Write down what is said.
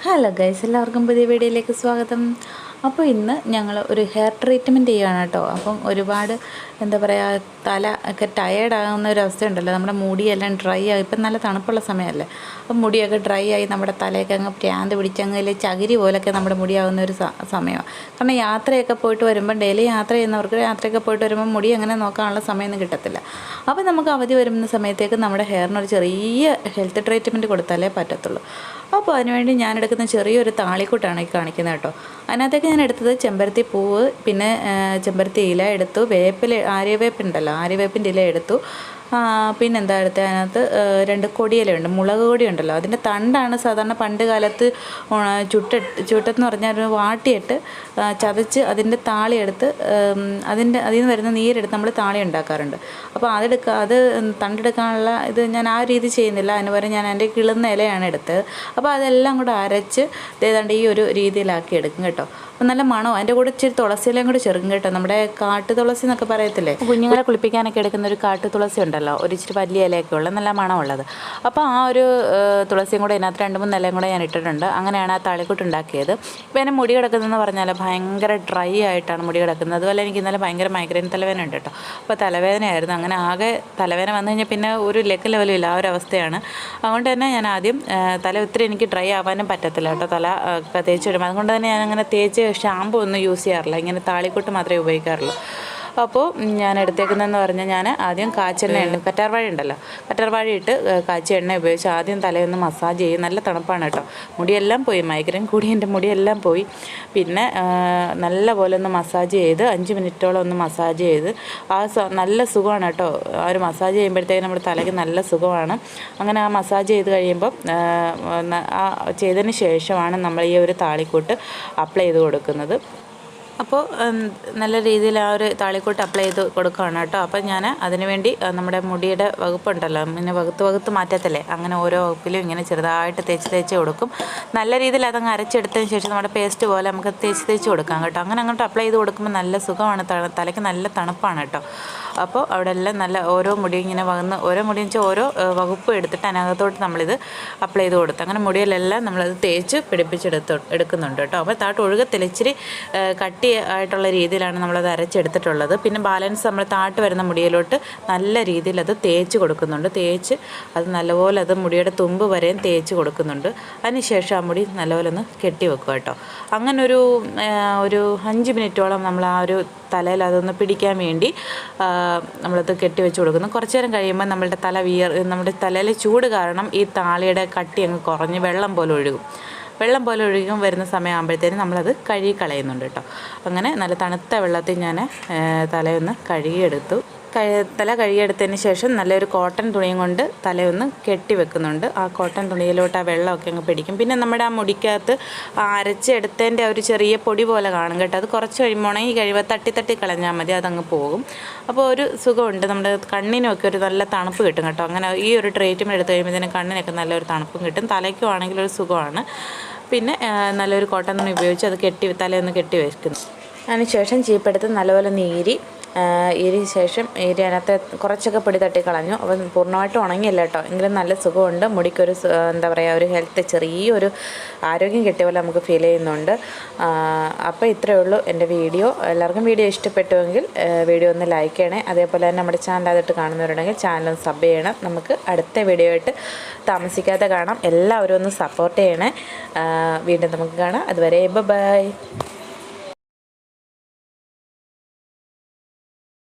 Hello guys, എല്ലാവർക്കും പുതിയ വീഡിയോയിലേക്ക് സ്വാഗതം. അപ്പോൾ ഇന്ന് ഞങ്ങൾ ഒരു ഹെയർ ട്രീറ്റ്മെൻറ്റ് ചെയ്യുകയാണ് കേട്ടോ. അപ്പം ഒരുപാട് എന്താ പറയുക, തല ഒക്കെ ടയേർഡാകുന്ന ഒരു അവസ്ഥയുണ്ടല്ലോ. നമ്മുടെ മുടിയെല്ലാം ഡ്രൈ ആയി, ഇപ്പം നല്ല തണുപ്പുള്ള സമയമല്ലേ, അപ്പം മുടിയൊക്കെ ഡ്രൈ ആയി നമ്മുടെ തലയൊക്കെ അങ്ങ് പ്രാന്ത് പിടിച്ചങ്ങ് ചകിരി പോലൊക്കെ നമ്മുടെ മുടിയാവുന്ന ഒരു സമയമാണ്. കാരണം യാത്രയൊക്കെ പോയിട്ട് വരുമ്പം, ഡെയിലി യാത്ര ചെയ്യുന്നവർക്ക് യാത്രയൊക്കെ പോയിട്ട് വരുമ്പം മുടി അങ്ങനെ നോക്കാനുള്ള സമയമൊന്നും കിട്ടത്തില്ല. അപ്പോൾ നമുക്ക് അവധി വരുന്ന സമയത്തേക്ക് നമ്മുടെ ഹെയറിനൊരു ചെറിയ ഹെൽത്ത് ട്രീറ്റ്മെൻറ്റ് കൊടുത്താലേ പറ്റത്തുള്ളൂ. അപ്പോൾ അതിനുവേണ്ടി ഞാൻ എടുക്കുന്ന ചെറിയൊരു താളിക്കൂട്ടാണ് ഈ കാണിക്കുന്നത് കേട്ടോ. അതിനകത്തേക്ക് ഞാൻ എടുത്തത് ചെമ്പരത്തി പൂവ്, പിന്നെ ചെമ്പരത്തി ഇല എടുത്തു, വേപ്പില, ആര്യവേപ്പുണ്ടല്ലോ, ആര്യവേപ്പിൻ്റെ ഇല എടുത്തു. പിന്നെന്താ എടുത്തത്, അതിനകത്ത് 2 കൊടിയിലുണ്ട്, മുളക് കൊടി ഉണ്ടല്ലോ, അതിൻ്റെ തണ്ടാണ് സാധാരണ പണ്ട് കാലത്ത് ചുട്ടെന്ന് പറഞ്ഞാൽ വാട്ടിയിട്ട് ചതച്ച് അതിൻ്റെ താളിയെടുത്ത് അതിൽ നിന്ന് വരുന്ന നീരെടുത്ത് നമ്മൾ താളി ഉണ്ടാക്കാറുണ്ട്. അപ്പോൾ അത് തണ്ടെടുക്കാനുള്ള ഇത് ഞാൻ ആ രീതി ചെയ്യുന്നില്ല. അതിന് പകരം ഞാൻ എൻ്റെ കിളുന്ന ഇലയാണ് എടുത്തത്. അപ്പോൾ അതെല്ലാം കൂടെ അരച്ച് ഏതാണ്ട് ഈ ഒരു രീതിയിലാക്കി എടുക്കും കേട്ടോ. അപ്പം നല്ല മണോ, അതിൻ്റെ കൂടെ ഇച്ചിരി തുളസിയിലയും കൂടെ ചെറുക്കും കേട്ടോ. നമ്മുടെ കാട്ടു തുളസി എന്നൊക്കെ പറയത്തില്ലേ, കുഞ്ഞുങ്ങളെ കുളിപ്പിക്കാനൊക്കെ എടുക്കുന്ന ഒരു കാട്ടു തുളസി ഉണ്ടല്ലോ, ഒരു ഇച്ചിരി വലിയ ഇലയൊക്കെ ഉള്ള നല്ല മണമുള്ളത്. അപ്പോൾ ആ ഒരു തുളസിയും കൂടെ ഇതിനകത്ത് 2-3 ഇലയും കൂടെ ഞാൻ ഇട്ടിട്ടുണ്ട്. അങ്ങനെയാണ് ആ താളിക്കൂട്ട് ഉണ്ടാക്കിയത്. ഇപ്പോൾ എൻ്റെ മുടി കിടക്കുന്നതെന്ന് പറഞ്ഞാൽ ഭയങ്കര ഡ്രൈ ആയിട്ടാണ് മുടി കിടക്കുന്നത്. അതുപോലെ എനിക്ക് ഇന്നലെ ഭയങ്കര മൈഗ്രെയിൻ തലവേദന ഉണ്ട് കേട്ടോ. അപ്പോൾ തലവേദനയായിരുന്നു. അങ്ങനെ ആകെ തലവേദന വന്നു കഴിഞ്ഞാൽ പിന്നെ ഒരു ലെവലും ഇല്ല, ആ ഒരു അവസ്ഥയാണ്. അതുകൊണ്ട് തന്നെ ഞാൻ ആദ്യം തല ഒത്തിരി എനിക്ക് ഡ്രൈ ആവാനും പറ്റത്തില്ല കേട്ടോ, തല തേച്ച് വിടുമ്പോൾ. അതുകൊണ്ട് തന്നെ ഞാൻ അങ്ങനെ തേച്ച് ഷാമ്പു ഒന്നും യൂസ് ചെയ്യാറില്ല, ഇങ്ങനെ താളിക്കൂട്ട് മാത്രമേ ഉപയോഗിക്കാറുള്ളൂ. അപ്പോൾ ഞാൻ എടുത്തേക്കുന്നതെന്ന് പറഞ്ഞാൽ, ഞാൻ ആദ്യം കാച്ചെണ്ണ കറ്റാർവാഴ ഉണ്ടല്ലോ, കറ്റാർവാഴ ഇട്ട് കാച്ചിയ എണ്ണ ഉപയോഗിച്ച് ആദ്യം തലയൊന്ന് മസാജ് ചെയ്യും. നല്ല തണുപ്പാണ് കേട്ടോ, മുടിയെല്ലാം പോയി, മൈഗ്രെയിൻ കൂടി എൻ്റെ മുടിയെല്ലാം പോയി. പിന്നെ നല്ല പോലെ ഒന്ന് മസാജ് ചെയ്ത് 5 മിനിറ്റോളം ഒന്ന് മസാജ് ചെയ്ത് നല്ല സുഖമാണ് കേട്ടോ. ആ ഒരു മസാജ് ചെയ്യുമ്പോഴത്തേക്കും നമ്മുടെ തലയ്ക്ക് നല്ല സുഖമാണ്. അങ്ങനെ ആ മസാജ് ചെയ്ത് കഴിയുമ്പം ചെയ്തതിന് ശേഷമാണ് നമ്മൾ ഈ ഒരു താളിക്കൂട്ട് അപ്ലൈ ചെയ്ത് കൊടുക്കുന്നത്. അപ്പോൾ നല്ല രീതിയിൽ ആ ഒരു താളിക്കൂട്ട് അപ്ലൈ ചെയ്ത് കൊടുക്കുകയാണ് കേട്ടോ. അപ്പോൾ ഞാൻ അതിനുവേണ്ടി നമ്മുടെ മുടിയുടെ വകുപ്പുണ്ടല്ലോ, പിന്നെ വകുത്ത് മാറ്റത്തില്ലേ, അങ്ങനെ ഓരോ വകുപ്പിലും ഇങ്ങനെ ചെറുതായിട്ട് തേച്ച് കൊടുക്കും. നല്ല രീതിയിൽ അതങ്ങ് അരച്ചെടുത്തതിന് ശേഷം നമ്മുടെ പേസ്റ്റ് പോലെ നമുക്ക് തേച്ച് കൊടുക്കാം കേട്ടോ. അങ്ങനെ അങ്ങോട്ട് അപ്ലൈ ചെയ്ത് കൊടുക്കുമ്പോൾ നല്ല സുഖമാണ്, തലയ്ക്ക് നല്ല തണുപ്പാണ് കേട്ടോ. അപ്പോൾ അവിടെ എല്ലാം നല്ല ഓരോ മുടി ഇങ്ങനെ ഓരോ മുടി വെച്ചാൽ ഓരോ വകുപ്പ് എടുത്തിട്ട് അതിനകത്തോട്ട് നമ്മളിത് അപ്ലൈ ചെയ്ത് കൊടുത്ത് അങ്ങനെ മുടിയിലെല്ലാം നമ്മളത് തേച്ച് എടുക്കുന്നുണ്ട് കേട്ടോ. അപ്പോൾ താട്ട് ഒഴുകത്തില്ല, ഇച്ചിരി കട്ടി ആയിട്ടുള്ള രീതിയിലാണ് നമ്മളത് അരച്ചെടുത്തിട്ടുള്ളത്. പിന്നെ ബാലൻസ് നമ്മൾ താട്ട് വരുന്ന മുടിയിലോട്ട് നല്ല രീതിയിൽ അത് തേച്ച് കൊടുക്കുന്നുണ്ട്. തേച്ച് അത് നല്ലപോലെ അത് മുടിയുടെ തുമ്പ് വരെയും തേച്ച് കൊടുക്കുന്നുണ്ട്. അതിനുശേഷം ആ മുടി നല്ലപോലെ ഒന്ന് കെട്ടി വെക്കുക കേട്ടോ. അങ്ങനെ ഒരു 5 മിനിറ്റോളം നമ്മൾ ആ ഒരു തലയിൽ അതൊന്ന് പിടിക്കാൻ വേണ്ടി നമ്മളത് കെട്ടി വെച്ച് കൊടുക്കുന്നു. കുറച്ച് നേരം കഴിയുമ്പോൾ നമ്മുടെ തലയിലെ ചൂട് കാരണം ഈ താളിയുടെ കട്ടി അങ്ങ് കുറഞ്ഞ് വെള്ളം പോലെ ഒഴുകും വരുന്ന സമയമാകുമ്പോഴത്തേനും നമ്മളത് കഴുകി കളയുന്നുണ്ട് കേട്ടോ. അങ്ങനെ നല്ല തണുത്ത വെള്ളത്തിൽ ഞാൻ തലയൊന്ന് കഴുകിയെടുത്തു. തല കഴുകിയെടുത്തതിന് ശേഷം നല്ലൊരു കോട്ടൺ തുണിയും കൊണ്ട് തലയൊന്ന് കെട്ടി വെക്കുന്നുണ്ട്. ആ കോട്ടൺ തുണിയിലോട്ട് ആ വെള്ളമൊക്കെ അങ്ങ് പിടിക്കും. പിന്നെ നമ്മുടെ ആ മുടിക്കകത്ത് അരച്ചെടുത്തതിൻ്റെ ഒരു ചെറിയ പൊടി പോലെ കാണും കേട്ടോ. അത് കുറച്ച് കഴിയുമ്പോൾ ഉണങ്ങി കഴിയുമ്പോൾ തട്ടി കളഞ്ഞാൽ മതി, അതങ്ങ് പോകും. അപ്പോൾ ഒരു സുഖമുണ്ട്, നമ്മുടെ കണ്ണിനൊക്കെ ഒരു നല്ല തണുപ്പ് കിട്ടും കേട്ടോ. അങ്ങനെ ഈ ഒരു ട്രീറ്റ്മെൻറ്റ് എടുത്ത് കഴിയുമ്പോഴത്തേനും കണ്ണിനൊക്കെ നല്ലൊരു തണുപ്പും കിട്ടും, തലയ്ക്കും ആണെങ്കിലും ഒരു സുഖമാണ്. പിന്നെ നല്ലൊരു കോട്ടൺ തുണി ഉപയോഗിച്ച് അത് തലയൊന്ന് കെട്ടി വെക്കുന്നു. അതിനുശേഷം ചീപ്പെടുത്ത് നല്ലപോലെ ഈരി ശേഷം അതിനകത്ത് കുറച്ചൊക്കെ പൊടി തട്ടി കളഞ്ഞു. അപ്പം പൂർണ്ണമായിട്ടും ഉണങ്ങിയില്ല കേട്ടോ, എങ്കിലും നല്ല സുഖമുണ്ട്. മുടിക്കൊരു എന്താ പറയുക, ഒരു ഹെൽത്ത്, ചെറിയൊരു ആരോഗ്യം കിട്ടിയ പോലെ നമുക്ക് ഫീൽ ചെയ്യുന്നുണ്ട്. അപ്പോൾ ഇത്രയേ ഉള്ളൂ എൻ്റെ വീഡിയോ. എല്ലാവർക്കും വീഡിയോ ഇഷ്ടപ്പെട്ടുവെങ്കിൽ വീഡിയോ ഒന്ന് ലൈക്ക് ചെയ്യണേ. അതേപോലെ തന്നെ നമ്മുടെ ചാനൽ അതിട്ട് കാണുന്നവരുണ്ടെങ്കിൽ ചാനൽ ഒന്ന് സബ് ചെയ്യണം. നമുക്ക് അടുത്ത വീഡിയോ ആയിട്ട് താമസിക്കാതെ കാണാം. എല്ലാവരും ഒന്ന് സപ്പോർട്ട് ചെയ്യണേ. വീണ്ടും നമുക്ക് കാണാം. അതുവരെ ബൈ.